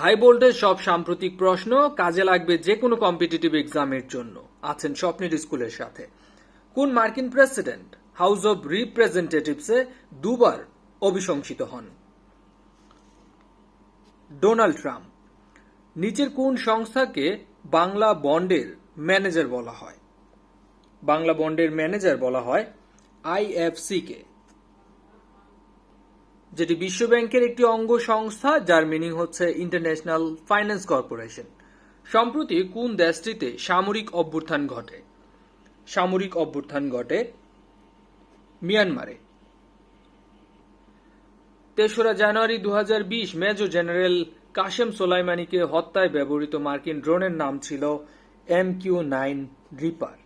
High voltage সব সাম্প্রতিক প্রশ্ন কাজে লাগবে যে কোনো কম্পিটিটিভ এক্সামের জন্য। আছেন স্বপ্নের স্কুলের সাথে। কোন মার্কিন প্রেসিডেন্ট হাউস অব রিপ্রেজেন্টেটিভসে দুবার অভিশংসিত হন? Donald Trump. নিচের কোন সংস্থাকে বাংলা বন্ডের ম্যানেজার বলা হয়? বাংলা বন্ডের ম্যানেজার বলা হয় আইএফসি কে, যেটি বিশ্বব্যাংকের একটি অঙ্গ সংস্থা, যার মিনিং হচ্ছে ইন্টারন্যাশনাল ফাইন্যান্স কর্পোরেশন। সম্প্রতি কোন দেশটিতে সামরিক অভ্যুত্থান ঘটে? সামরিক অভ্যুত্থান ঘটে মিয়ানমারে। ৩রা জানুয়ারি ২০২০ মেজর জেনারেল কাশেম সোলাইমানিকে হত্যায় ব্যবহৃত মার্কিন ড্রোনের নাম ছিল MQ-9 রিপার।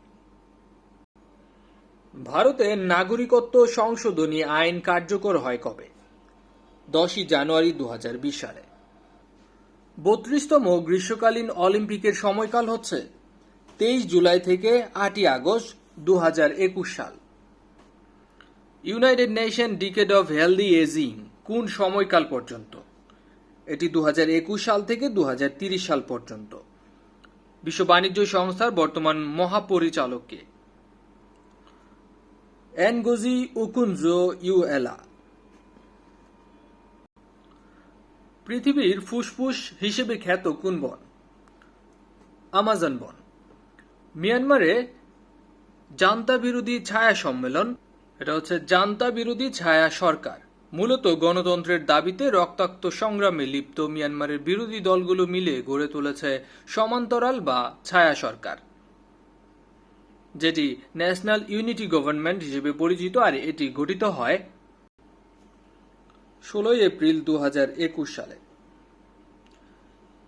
ভারতে নাগরিকত্ব সংশোধনী আইন কার্যকর হয় কবে? 10ই জানুয়ারি ২০২০ সালে। ৩২তম গ্রীষ্মকালীন অলিম্পিকের সময়কাল হচ্ছে ২৩ জুলাই থেকে ৮ই আগস্ট ২০২১ সাল। United Nation decade of healthy ageing কোন সময়কাল পর্যন্ত? এটি ২০২১ সাল থেকে ২০৩০ সাল পর্যন্ত। বিশ্ব বাণিজ্য সংস্থার বর্তমান মহাপরিচালক কে? এনগোজি ওকুনজো-ইউয়েলা। পৃথিবীর ফুসফুস হিসেবে খ্যাত কোন বন? আমাজন বন। মিয়ানমারে জান্তা বিরোধী ছায়া সম্মেলন, এটা হচ্ছে জান্তা বিরোধী ছায়া সরকার, মূলত গণতন্ত্রের দাবিতে রক্তাক্ত সংগ্রামে লিপ্ত মিয়ানমারের বিরোধী দলগুলো মিলে গড়ে তুলেছে সমান্তরাল বা ছায়া সরকার, যেটি ন্যাশনাল ইউনিটি গভর্নমেন্ট হিসেবে পরিচিত, আর এটি গঠিত হয় 16 এপ্রিল ২০২১ সালে।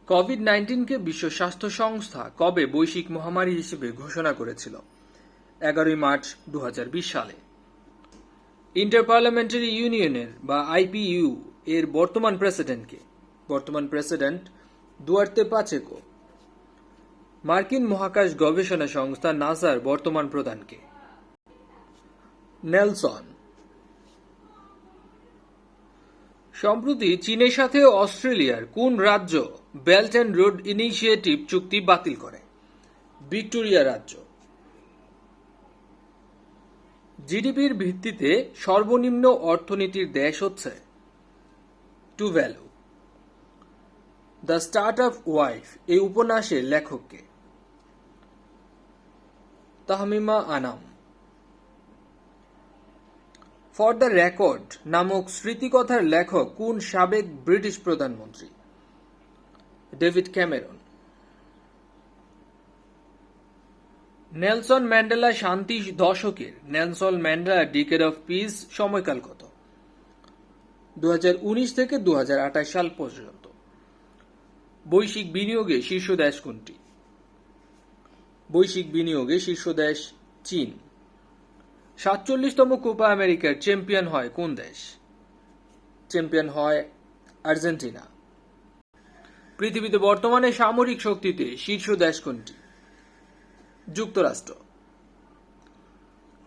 কোভিড-19 কে বিশ্ব স্বাস্থ্য সংস্থা কবে বৈশ্বিক মহামারী হিসেবে ঘোষণা করেছিল? 11 মার্চ ২০২০ সালে। ইন্টার পার্লামেন্টারি ইউনিয়নের বা আইপিইউ এর বর্তমান প্রেসিডেন্ট কে? বর্তমান প্রেসিডেন্ট দুয়ার্তে পাচেকো। মার্কিন মহাকাশ গবেষণা সংস্থা নাসার বর্তমান প্রধান কে? নেলসন। সম্প্রতি চীনের সাথে অস্ট্রেলিয়ার কোন রাজ্য বেল্ট অ্যান্ড রোড ইনিশিয়েটিভ চুক্তি বাতিল করে? ভিক্টোরিয়া রাজ্য। জিডিপির ভিত্তিতে সর্বনিম্ন অর্থনীতির দেশ হচ্ছে টুভ্যালু। দ্য স্টার্টআপ ওয়াইফ এই উপন্যাসের লেখক কে? Tahmima Anam. For the record নামক স্মৃতিকথার লেখক কোন সাবেক ব্রিটিশ প্রধানমন্ত্রী? David Cameron. নেলসন ম্যান্ডেলা শান্তি দশকের Nelson Mandela decade of piece সময়কাল কত? 2019 থেকে 2028 সাল পর্যন্ত। বৈশ্বিক বিনিয়োগে শীর্ষ দেশ কোনটি? বৈশ্বিক বিনিয়োগে শীর্ষ দেশ চীন। 47তম কোপা আমেরিকার চ্যাম্পিয়ন হয় কোন দেশ? চ্যাম্পিয়ন হয় আর্জেন্টিনা। পৃথিবীতে বর্তমানে সামরিক শক্তিতে শীর্ষ দেশ কোনটি? যুক্তরাষ্ট্র।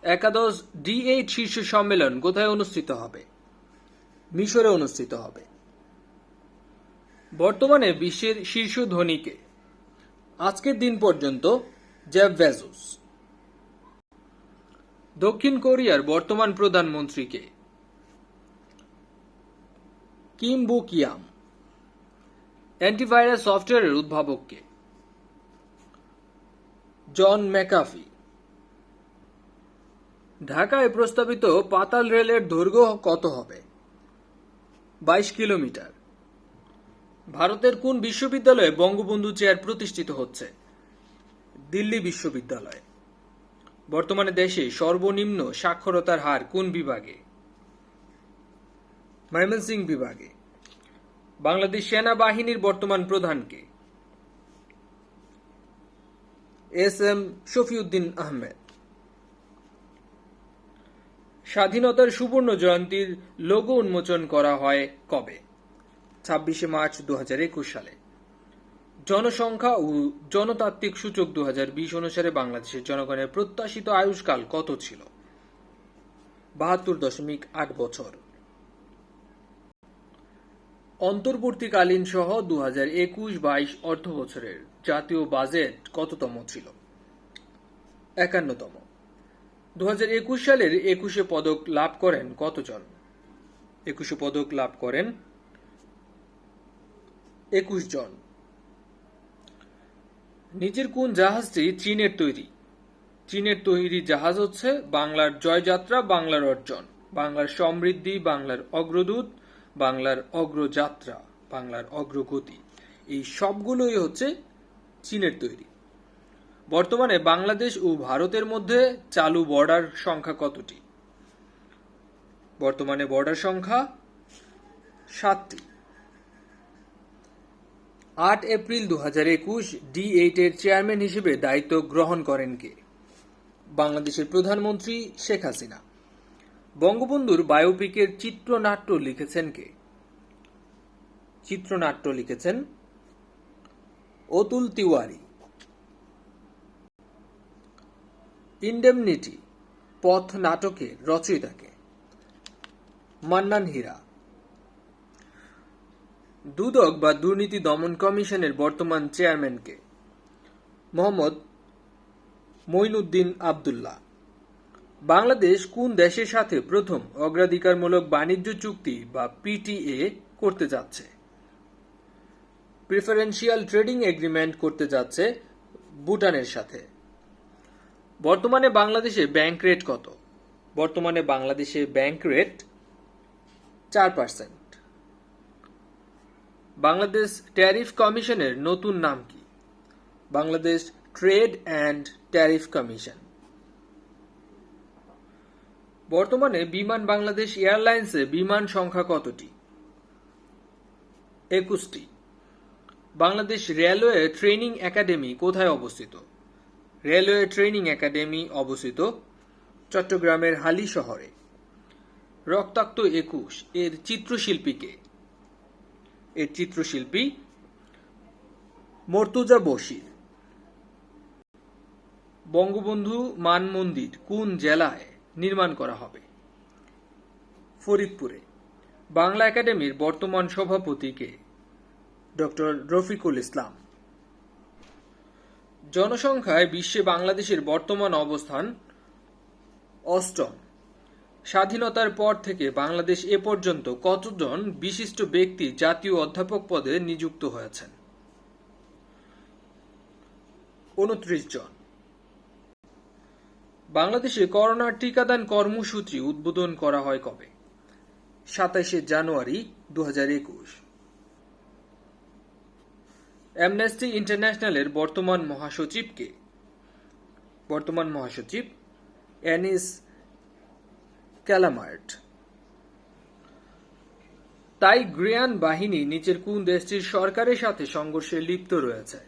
একাদশ D8 শীর্ষ সম্মেলন কোথায় অনুষ্ঠিত হবে? মিশরে অনুষ্ঠিত হবে। বর্তমানে বিশ্বের শীর্ষ ধনী কে? আজকের দিন পর্যন্ত জেফ বেজোস। দক্ষিণ কোরিয়ার বর্তমান প্রধানমন্ত্রী কে? কিম বুক ইয়াম। অ্যান্টিভাইরাস সফটওয়্যারের উদ্ভাবক কে? জন ম্যাকাফি। ঢাকায় প্রস্তাবিত পাতাল রেলের দৈর্ঘ্য কত হবে? 22 কিলোমিটার। ভারতের কোন বিশ্ববিদ্যালয়ে বঙ্গবন্ধু চেয়ার প্রতিষ্ঠিত হচ্ছে? দিল্লি বিশ্ববিদ্যালয়। বর্তমানে দেশে সর্বনিম্ন সাক্ষরতার হার কোন বিভাগে? ময়মনসিংহ বিভাগে। বাংলাদেশ সেনাবাহিনীর বর্তমান প্রধান কে? SM শফিউদ্দিন আহমেদ। স্বাধীনতার সুবর্ণ জয়ন্তীর লোগো উন্মোচন করা হয় কবে? 26 মার্চ 2021 সালে। জনসংখ্যা ও জনতাত্ত্বিক সূচক 2020 অনুসারে বাংলাদেশের জনগণের প্রত্যাশিত আয়ুষ্কাল কত ছিল? 72.8 বছর। অন্তর্বর্তীকালীন সহ 2021-22 অর্থবছরের জাতীয় বাজেট কততম ছিল? 51তম। 2021 সালের 21 পদক লাভ করেন কতজন? 21 পদক লাভ করেন 21 জন। নিচের কোন জাহাজটি চীনের তৈরি? চীনের তৈরি জাহাজ হচ্ছে বাংলার জয়যাত্রা, বাংলার অর্জন, বাংলার সমৃদ্ধি, বাংলার অগ্রদূত, বাংলার অগ্রযাত্রা, বাংলার অগ্রগতি, এই সবগুলোই হচ্ছে চীনের তৈরি। বর্তমানে বাংলাদেশ ও ভারতের মধ্যে চালু বর্ডার সংখ্যা কতটি? বর্তমানে বর্ডার সংখ্যা 7টি। 8 এপ্রিল 2021 D8 এর চেয়ারম্যান হিসেবে দায়িত্ব গ্রহণ করেন কে? বাংলাদেশের প্রধানমন্ত্রী শেখ হাসিনা। বঙ্গবন্ধুর বায়োপিকের চিত্রনাট্য লিখেছেন কে? চিত্রনাট্য লিখেছেন অতুল তিওয়ারি। ইন্ডেমনিটি পথ নাটকের রচয়িতা কে? মান্নান হীরা। দুদক বা দুর্নীতি দমন কমিশনের বর্তমান চেয়ারম্যান কে? মোহাম্মদ মঈনুদ্দিন আবদুল্লাহ। বাংলাদেশ কোন দেশের সাথে প্রথম অগ্রাধিকারমূলক বাণিজ্য চুক্তি বা পিটিএ করতে যাচ্ছে? প্রিফারেন্সিয়াল ট্রেডিং এগ্রিমেন্ট করতে যাচ্ছে ভুটানের সাথে। বর্তমানে বাংলাদেশে ব্যাংক রেট কত? বর্তমানে বাংলাদেশে ব্যাংক রেট 4%। বাংলাদেশ ট্যারিফ কমিশনের নতুন নাম কি? Bangladesh trade and tariff commission. বর্তমানে বিমান বাংলাদেশ এয়ারলাইন্সে বিমান সংখ্যা কতটি? 21টি। বাংলাদেশ রেলওয়ে ট্রেনিং একাডেমি কোথায় অবস্থিত? রেলওয়ে ট্রেনিং একাডেমি অবস্থিত চট্টগ্রামের হালি শহরে। রক্তাক্ত 21 এর চিত্রশিল্পী কে? এর চিত্রশিল্পী মর্তুজা বশির। বঙ্গবন্ধু মান মন্দির কোন জেলায় নির্মাণ করা হবে? ফরিদপুরে। বাংলা একাডেমির বর্তমান সভাপতি কে? ডক্টর রফিকুল ইসলাম। জনসংখ্যায় বিশ্বে বাংলাদেশের বর্তমান অবস্থান 8ম। স্বাধীনতার পর থেকে বাংলাদেশ এ পর্যন্ত কতজন বিশিষ্ট ব্যক্তি জাতীয় অধ্যাপক পদে নিযুক্ত হয়েছেন? 29 জন। বাংলাদেশে করোনার টিকাদান কর্মসূচি উদ্বোধন করা হয় কবে? 27 জানুয়ারি 2021। অ্যামনেস্টি ইন্টারন্যাশনালের বর্তমান মহাসচিব কে? বর্তমান মহাসচিব অ্যানিস ক্যালামার্ট। তাইগ্রিয়ান বাহিনী নিচের কোন দেশটির সরকারের সাথে সংঘর্ষে লিপ্ত রয়েছে?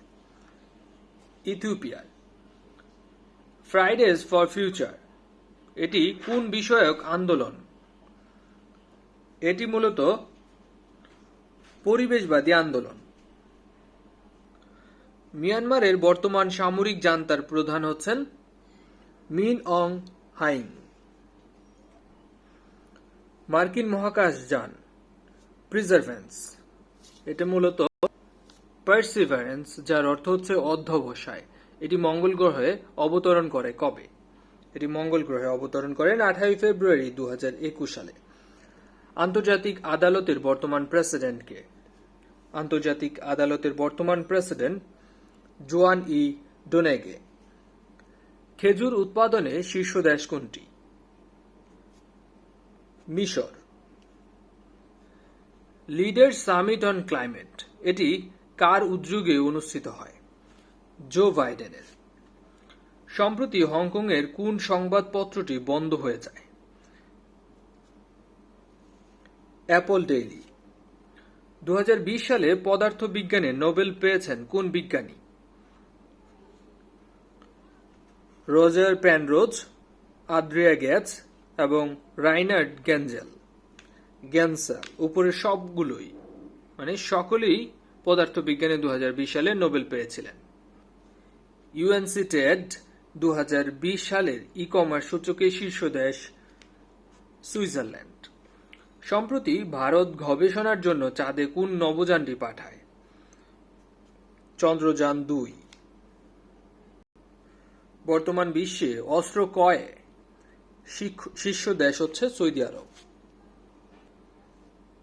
ইথিওপিয়ার। ফ্রাইডেজ ফর ফিউচার এটি কোন বিষয়ক আন্দোলন? এটি মূলত পরিবেশবাদী আন্দোলন। মিয়ানমারের বর্তমান সামরিক জান্তার প্রধান হচ্ছেন মিন অং হাইং। মার্কিন মহাকাশযান প্রিজারভেন্স এটা মূলত পার্সিভারেন্স, যার অর্থ হচ্ছে অধ্যবসায়। এটি মঙ্গল গ্রহে অবতরণ করে কবে? এটি মঙ্গল গ্রহে অবতরণ করেন 28 ফেব্রুয়ারি 2021 সালে। আন্তর্জাতিক আদালতের বর্তমান প্রেসিডেন্ট কে? আন্তর্জাতিক আদালতের বর্তমান প্রেসিডেন্ট জোয়ান ই ডোনেগে। খেজুর উৎপাদনে শীর্ষ দেশ কোনটি? মিশর। লিডার্স সামিট অন ক্লাইমেট এটি কার উদ্যোগে অনুষ্ঠিত হয়? জো বাইডেনের। সম্প্রতি হংকংয়ের কোন সংবাদপত্রটি বন্ধ হয়ে যায়? Apple daily. 2020 সালে পদার্থবিজ্ঞানে নোবেল পেয়েছেন কোন বিজ্ঞানী? রজার পেনরোজ, আদ্রিয়া গেটস এবং রাইনার্ড গেন্সেল। উপরের সবগুলোই সকলেই পদার্থবিজ্ঞানে 2020 সালে নোবেল পেয়েছিলেন। ইউএনসি টেড 2020 সালের ই কমার্স সূচকে শীর্ষ দেশ সুইজারল্যান্ড। সম্প্রতি ভারত গবেষণার জন্য চাঁদে কোন নভোযানটি পাঠায়? চন্দ্রযান-2। বর্তমান বিশ্বে অস্ত্র ক্রয়ে শীর্ষ দেশ হচ্ছে সৌদি আরব।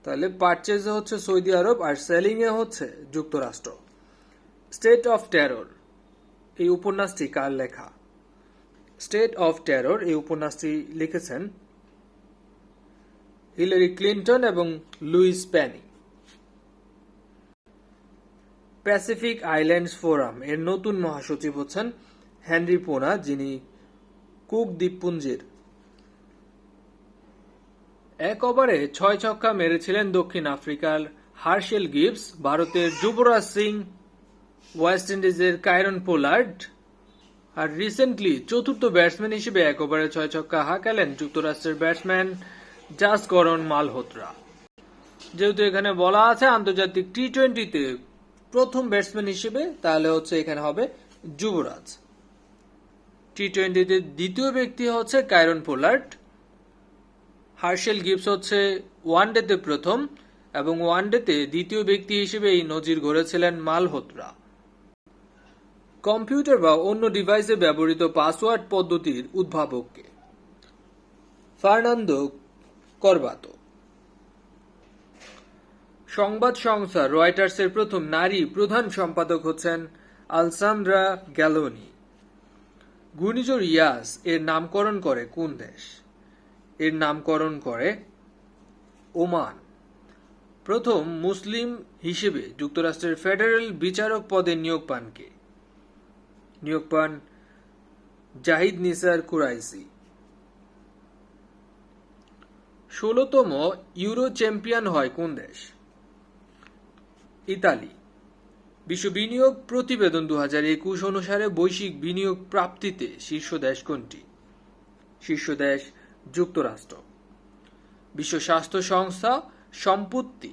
তাহলে পারচেজে হচ্ছে সৌদি আরব আর সেলিং এ হচ্ছে যুক্তরাষ্ট্র। স্টেট অফ টেরর এই উপন্যাসটি কার লেখা? স্টেট অফ টেরর এই উপন্যাসটি লিখেছেন হিলারি ক্লিন্টন এবং Louise Penny. Pacific Islands Forum এর নতুন মহাসচিব হচ্ছেন হেনরি পোনা, যিনি কুক দ্বীপপুঞ্জের। এক ওভারে 6 ছক্কা মেরেছিলেন দক্ষিণ আফ্রিকার হার্শেল গিবস, ভারতের যুবরাজ সিং, ওয়েস্ট ইন্ডিজের কায়রন পোলার্ড, আর রিসেন্টলি চতুর্থ ব্যাটসম্যান হিসেবে এক ওভারে 6 ছক্কা হাঁকালেন যুক্তরাষ্ট্রের ব্যাটসম্যান জাসকরণ মালহোত্রা। যেহেতু এখানে বলা আছে আন্তর্জাতিক টি-20-তে প্রথম ব্যাটসম্যান হিসেবে, তাহলে হচ্ছে এখানে হবে যুবরাজ। টি-20-তে দ্বিতীয় ব্যক্তি হচ্ছে কায়রন পোলার্ড। হার্শেল গিবস হচ্ছে ওয়ানডেতে প্রথম, এবং ওয়ানডেতে দ্বিতীয় ব্যক্তি হিসেবে এই নজির গড়েছিলেন মালহোত্রা। কম্পিউটার বা অন্য ডিভাইসে ব্যবহৃত পাসওয়ার্ড পদ্ধতির উদ্ভাবক কে? ফার্নান্দো করবাতো। সংবাদ সংস্থা রয়টার্সের প্রথম নারী প্রধান সম্পাদক হচ্ছেন আলসান্দ্রা গ্যালোনি। ঘূর্ণিঝড় ইয়াস এর নামকরণ করে কোন দেশ? এর নামকরণ করে ওমান। প্রথম মুসলিম হিসেবে যুক্তরাষ্ট্রের ফেডারেল বিচারক পদে নিয়োগ পান কে? নিয়োগ পান জাহিদ নিসার কুরাইশি। 16তম ইউরো চ্যাম্পিয়ন হয় কোন দেশ? ইতালি। বিশ্ব বিনিয়োগ প্রতিবেদন 2021 অনুসারে বৈশ্বিক বিনিয়োগ প্রাপ্তিতে শীর্ষ দেশ কোনটি? শীর্ষ দেশ যুক্তরাষ্ট্র। বিশ্ব স্বাস্থ্য সংস্থা সম্প্রতি,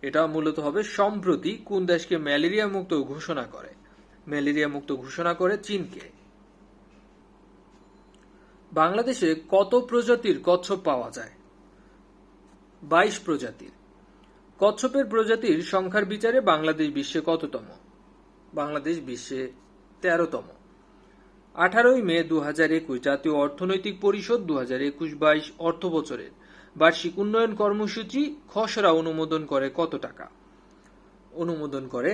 এটা মূলত হবে সম্প্রতি, কোন দেশকে ম্যালেরিয়া মুক্ত ঘোষণা করে? ম্যালেরিয়া মুক্ত ঘোষণা করে চীনকে। বাংলাদেশে কত প্রজাতির কচ্ছপ পাওয়া যায়? 22 প্রজাতির। কচ্ছপের প্রজাতির সংখ্যার বিচারে বাংলাদেশ বিশ্বে কততম? বাংলাদেশ বিশ্বে 13তম। 18 মে 2021 জাতীয় অর্থনৈতিক পরিষদ 2021-22 অর্থবছরের বার্ষিক উন্নয়ন কর্মসূচি খসড়া অনুমোদন করে কত টাকা? অনুমোদন করে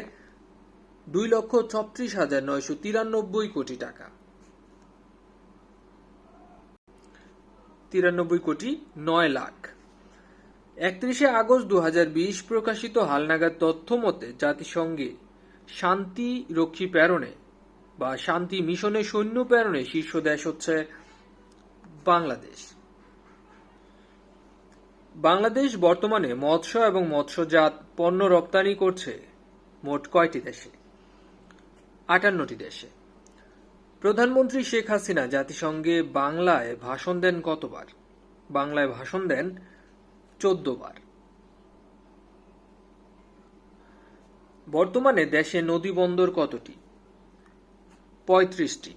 2,36,993 কোটি টাকা। 93 কোটি 9 লাখ। 31 আগস্ট 2020 প্রকাশিত হালনাগাদ তথ্য মতে জাতিসংঘে শান্তি রক্ষী প্রেরণে বা শান্তি মিশনে সৈন্য প্রেরণে শীর্ষ দেশ হচ্ছে বাংলাদেশ। বাংলাদেশ বর্তমানে মৎস্য এবং মৎস্যজাত পণ্য রপ্তানি করছে মোট কয়টি দেশে? 58টি দেশে। প্রধানমন্ত্রী শেখ হাসিনা জাতিসংঘে বাংলায় ভাষণ দেন কতবার? বাংলায় ভাষণ দেন 14 বার। বর্তমানে দেশে নদী বন্দর কতটি? 35টি।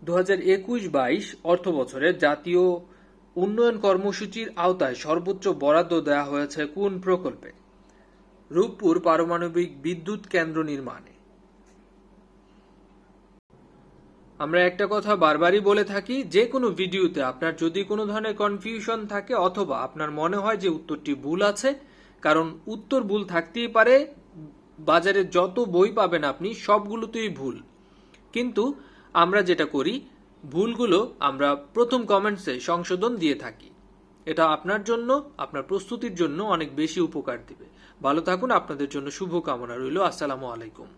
2021-22 অর্থবছরে জাতীয় উন্নয়ন কর্মসূচির আওতায় সর্বোচ্চ বরাদ্দ দেওয়া হয়েছে কোন প্রকল্পে? রূপপুর পারমাণবিক বিদ্যুৎ কেন্দ্র নির্মাণে। আমরা একটা কথা বারবারই বলে থাকি, যে কোনো ভিডিওতে আপনার যদি কোনো ধরনের কনফিউশন থাকে অথবা আপনার মনে হয় যে উত্তরটি ভুল আছে, কারণ উত্তর ভুল থাকতেই পারে, বাজারে যত বই পাবেন আপনি সবগুলোতেই ভুল, কিন্তু আমরা যেটা করি ভুলগুলো আমরা প্রথম কমেন্টসে সংশোধন দিয়ে থাকি। এটা আপনার জন্য, আপনার প্রস্তুতির জন্য অনেক বেশি উপকার দিবে। ভালো থাকুন, আপনাদের জন্য শুভকামনা রইল। আসসালামু আলাইকুম।